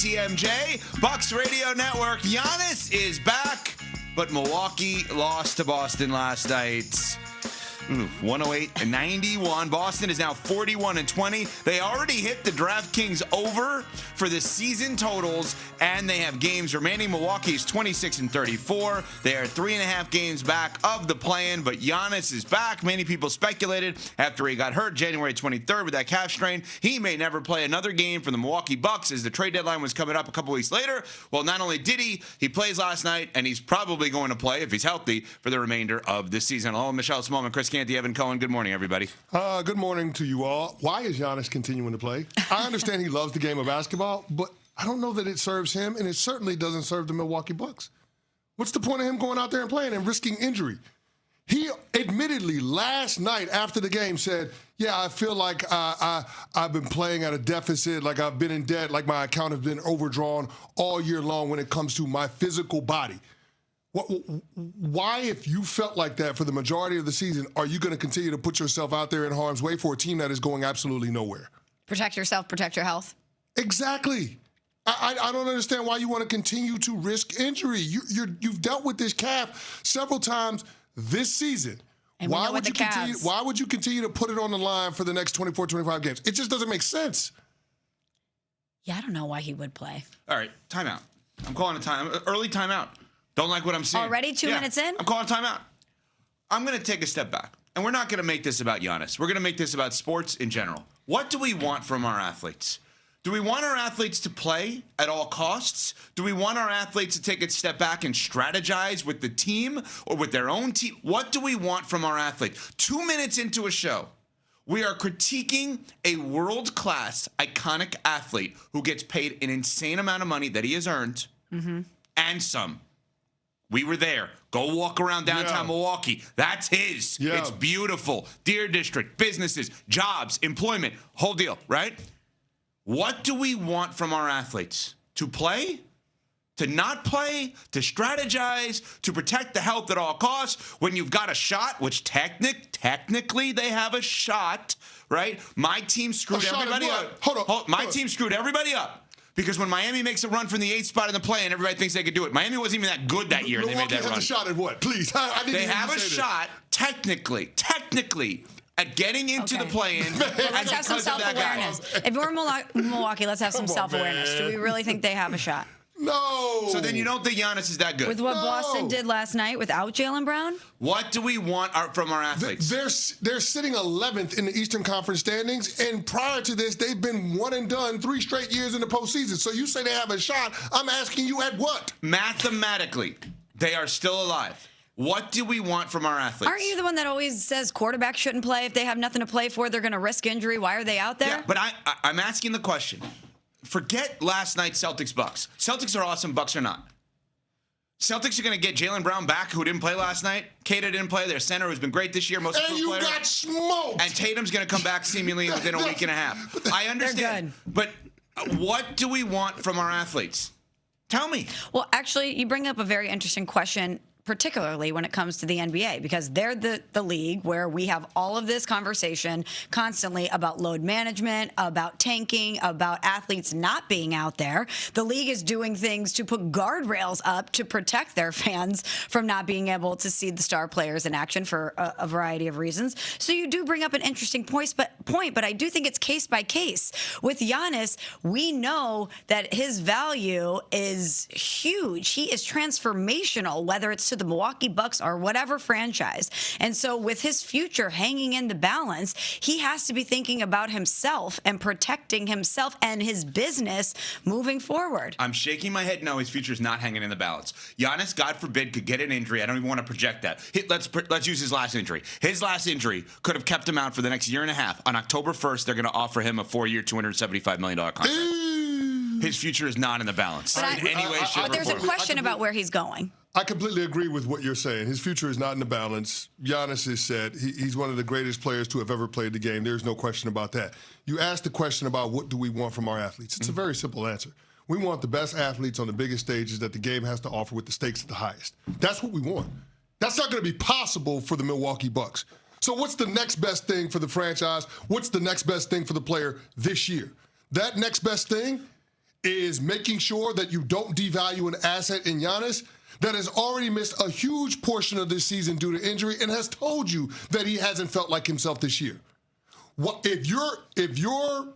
Canty, MJ, Bucks Radio Network. Giannis is back, but Milwaukee lost to Boston last night. 108-91. Boston is now 41-20. They already hit the DraftKings over for the season totals, and they have games remaining. Milwaukee is 26-34. They are 3.5 games back of the play-in, but Giannis is back. Many people speculated after he got hurt January 23rd with that calf strain, he may never play another game for the Milwaukee Bucks as the trade deadline was coming up a couple weeks later. Well, not only did he plays last night, and he's probably going to play, if he's healthy, for the remainder of the season. Hello, Michelle Smallman, Chris Canty, Evan Cohen. Good morning, everybody. Good morning to you all. Why is Giannis continuing to play? I understand he loves the game of basketball, but I don't know that it serves him, and it certainly doesn't serve the Milwaukee Bucks. What's the point of him going out there and playing and risking injury? He admittedly last night after the game said, yeah, I feel like I've been playing at a deficit, like I've been in debt, like my account has been overdrawn all year long when it comes to my physical body. Why, if you felt like that for the majority of the season, are you going to continue to put yourself out there in harm's way for a team that is going absolutely nowhere? Protect yourself, protect your health. Exactly. I don't understand why you want to continue to risk injury. You've dealt with this calf several times this season. And why would you continue to put it on the line for the next 24, 25 games? It just doesn't make sense. Yeah, I don't know why he would play. All right, timeout. I'm calling a early timeout. Don't like what I'm seeing. Already 2 minutes in? I'm calling timeout. I'm going to take a step back. And we're not going to make this about Giannis. We're going to make this about sports in general. What do we want from our athletes? Do we want our athletes to play at all costs? Do we want our athletes to take a step back and strategize with the team or with their own team? What do we want from our athletes? 2 minutes into a show, we are critiquing a world-class, iconic athlete who gets paid an insane amount of money that he has earned and some. We were there. Go walk around downtown Milwaukee. That's his. Yeah. It's beautiful. Deer District, businesses, jobs, employment, whole deal, right? What do we want from our athletes? To play? To not play? To strategize? To protect the health at all costs? When you've got a shot, which technically they have a shot, right? My team screwed everybody up. Hold on. My team screwed everybody up. Because when Miami makes a run from the 8th spot in the play and everybody thinks they could do it, Miami wasn't even that good that year. Milwaukee they made that run. Has a shot at what? Please. They have a shot, technically, at getting into the play-in. Let's have some self-awareness. If we're Milwaukee, let's have some self-awareness. Do we really think they have a shot? No. So then you don't think Giannis is that good? With what Boston did last night without Jaylen Brown? What do we want from our athletes? They're sitting 11th in the Eastern Conference standings, and prior to this, they've been one and done 3 straight years in the postseason. So you say they have a shot. I'm asking you at what? Mathematically, they are still alive. What do we want from our athletes? Aren't you the one that always says quarterbacks shouldn't play? If they have nothing to play for, they're going to risk injury. Why are they out there? Yeah, but I'm asking the question. Forget last night's Celtics Bucks. Celtics are awesome. Bucks are not. Celtics are going to get Jaylen Brown back, who didn't play last night. Kata didn't play. Their center, who's been great this year. Most and you player. Got smoked. And Tatum's going to come back seemingly within a week and a half. I understand. But what do we want from our athletes? Tell me. Well, actually, you bring up a very interesting question, particularly when it comes to the NBA, because they're the league where we have all of this conversation constantly about load management, about tanking, about athletes not being out there. The league is doing things to put guardrails up to protect their fans from not being able to see the star players in action for a variety of reasons. So you do bring up an interesting point, but I do think it's case by case. With Giannis, we know that his value is huge. He is transformational, whether it's to the Milwaukee Bucks or whatever franchise. And so with his future hanging in the balance, he has to be thinking about himself and protecting himself and his business moving forward. I'm shaking my head no, his future's not hanging in the balance. Giannis, God forbid, could get an injury. I don't even want to project that. Let's use his last injury. His last injury could have kept him out for the next year and a half. On October 1st, they're going to offer him a 4-year, $275 million contract. His future is not in the balance in any way, shape, or form. But there's a question about where he's going. I completely agree with what you're saying. His future is not in the balance. Giannis is set. He's one of the greatest players to have ever played the game. There's no question about that. You asked the question about what do we want from our athletes. It's a very simple answer. We want the best athletes on the biggest stages that the game has to offer with the stakes at the highest. That's what we want. That's not going to be possible for the Milwaukee Bucks. So what's the next best thing for the franchise? What's the next best thing for the player this year? That next best thing is making sure that you don't devalue an asset in Giannis that has already missed a huge portion of this season due to injury and has told you that he hasn't felt like himself this year. If you're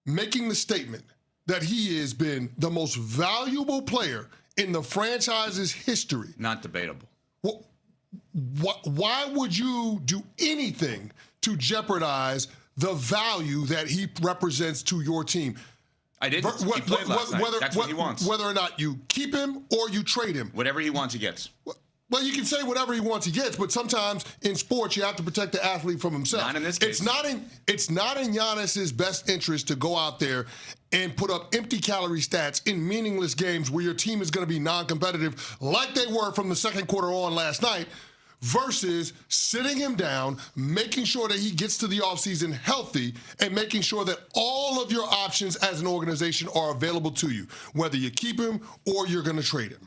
making the statement that he has been the most valuable player in the franchise's history, not debatable. Why would you do anything to jeopardize the value that he represents to your team? I didn't. He played last night. That's what he wants. Whether or not you keep him or you trade him. Whatever he wants, he gets. Well, you can say whatever he wants, he gets, but sometimes in sports you have to protect the athlete from himself. Not in this case. It's not in Giannis's best interest to go out there and put up empty calorie stats in meaningless games where your team is going to be non-competitive like they were from the second quarter on last night, versus sitting him down, making sure that he gets to the offseason healthy, and making sure that all of your options as an organization are available to you, whether you keep him or you're going to trade him.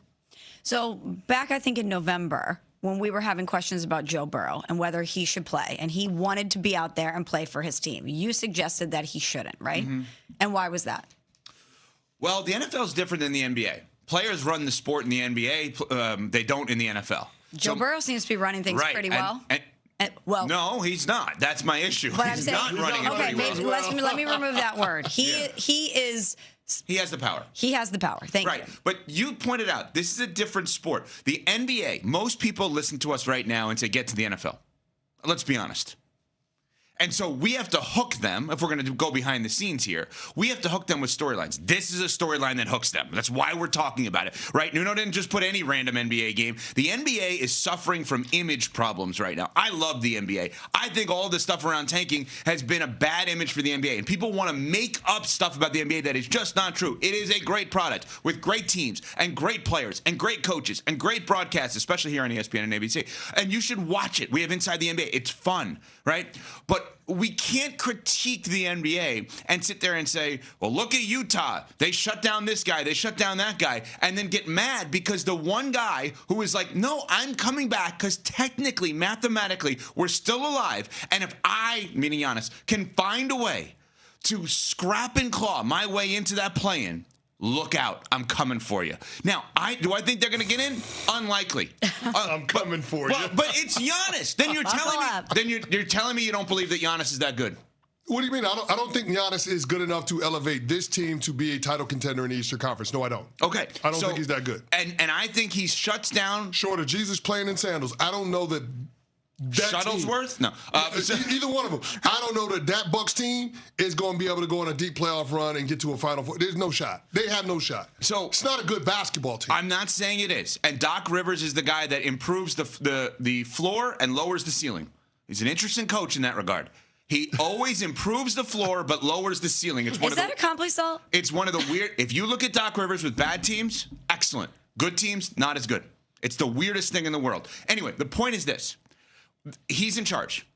So back, I think, in November, when we were having questions about Joe Burrow and whether he should play, and he wanted to be out there and play for his team, you suggested that he shouldn't, right? Mm-hmm. And why was that? Well, the NFL is different than the NBA. Players run the sport in the NBA. They don't in the NFL. Joe Burrow seems to be running things pretty well. Well, no, he's not. That's my issue. But he's not running it pretty well. Let me remove that word. He is. He has the power. He has the power. Thank you. Right. But you pointed out, this is a different sport. The NBA, most people listen to us right now and say, get to the NFL. Let's be honest. And so we have to hook them, if we're going to go behind the scenes here, we have to hook them with storylines. This is a storyline that hooks them. That's why we're talking about it, right? Nuno didn't just put any random NBA game. The NBA is suffering from image problems right now. I love the NBA. I think all the stuff around tanking has been a bad image for the NBA, and people want to make up stuff about the NBA that is just not true. It is a great product with great teams and great players and great coaches and great broadcasts, especially here on ESPN and ABC. And you should watch it. We have Inside the NBA. It's fun, right? But we can't critique the NBA and sit there and say, well, look at Utah. They shut down this guy. They shut down that guy. And then get mad because the one guy who is like, no, I'm coming back because technically, mathematically, we're still alive. And if I, meaning Giannis, can find a way to scrap and claw my way into that play-in, look out. I'm coming for you. Now, do I think they're going to get in? Unlikely. I'm coming for you. But it's Giannis. Then you're telling me you don't believe that Giannis is that good. What do you mean? I don't think Giannis is good enough to elevate this team to be a title contender in the Eastern Conference. No, I don't. Okay. I don't think he's that good. And I think he shuts down. Short of Jesus playing in sandals. I don't know that Shuttlesworth? Team, no. Either one of them. I don't know that Bucks team is going to be able to go on a deep playoff run and get to a Final Four. There's no shot. They have no shot. So it's not a good basketball team. I'm not saying it is. And Doc Rivers is the guy that improves the floor and lowers the ceiling. He's an interesting coach in that regard. He always improves the floor but lowers the ceiling. Is that a compliment? It's one of the weird. If you look at Doc Rivers with bad teams, excellent. Good teams, not as good. It's the weirdest thing in the world. Anyway, the point is this. He's in charge.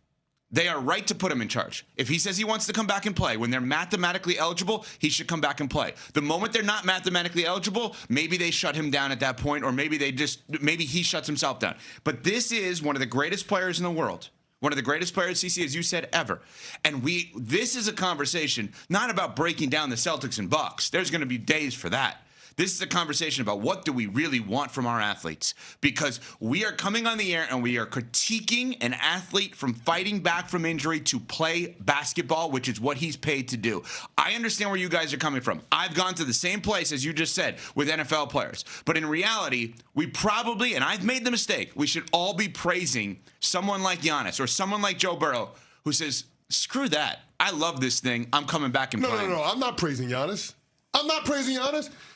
They are right to put him in charge. If he says he wants to come back and play, when they're mathematically eligible, he should come back and play. The moment they're not mathematically eligible, maybe they shut him down at that point, or maybe he shuts himself down. But this is one of the greatest players in the world. One of the greatest players, CC, as you said, ever. And this is a conversation not about breaking down the Celtics and Bucks. There's going to be days for that. This is a conversation about what do we really want from our athletes, because we are coming on the air and we are critiquing an athlete from fighting back from injury to play basketball, which is what he's paid to do. I understand where you guys are coming from. I've gone to the same place, as you just said, with NFL players. But in reality, we probably, and I've made the mistake, we should all be praising someone like Giannis or someone like Joe Burrow who says, screw that. I love this thing. I'm coming back and playing. No. I'm not praising Giannis.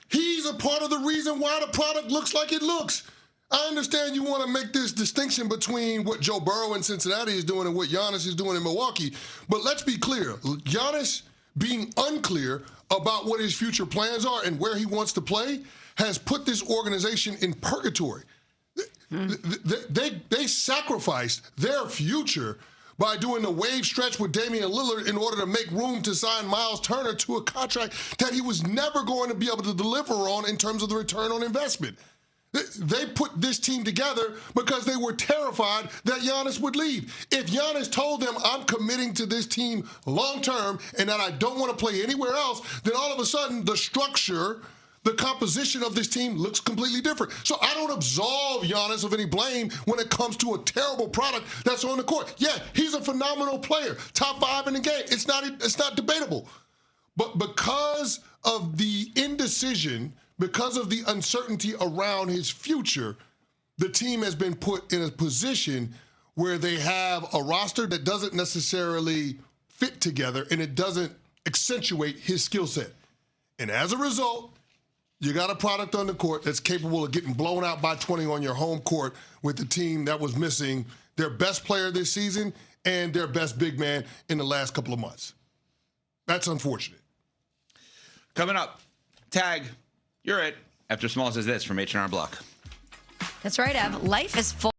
He's a part of the reason why the product looks like it looks. I understand you want to make this distinction between what Joe Burrow in Cincinnati is doing and what Giannis is doing in Milwaukee. But let's be clear. Giannis being unclear about what his future plans are and where he wants to play has put this organization in purgatory. They sacrificed their future by doing the wave stretch with Damian Lillard in order to make room to sign Miles Turner to a contract that he was never going to be able to deliver on in terms of the return on investment. They put this team together because they were terrified that Giannis would leave. If Giannis told them, I'm committing to this team long term and that I don't want to play anywhere else, then all of a sudden the structure, the composition of this team looks completely different. So I don't absolve Giannis of any blame when it comes to a terrible product that's on the court. Yeah, he's a phenomenal player, top 5 in the game. It's not debatable. But because of the indecision, because of the uncertainty around his future, the team has been put in a position where they have a roster that doesn't necessarily fit together and it doesn't accentuate his skill set. And as a result, you got a product on the court that's capable of getting blown out by 20 on your home court with the team that was missing their best player this season and their best big man in the last couple of months. That's unfortunate. Coming up, Tag, you're it. After Small says this from H&R Block. That's right, Ev. Life is full.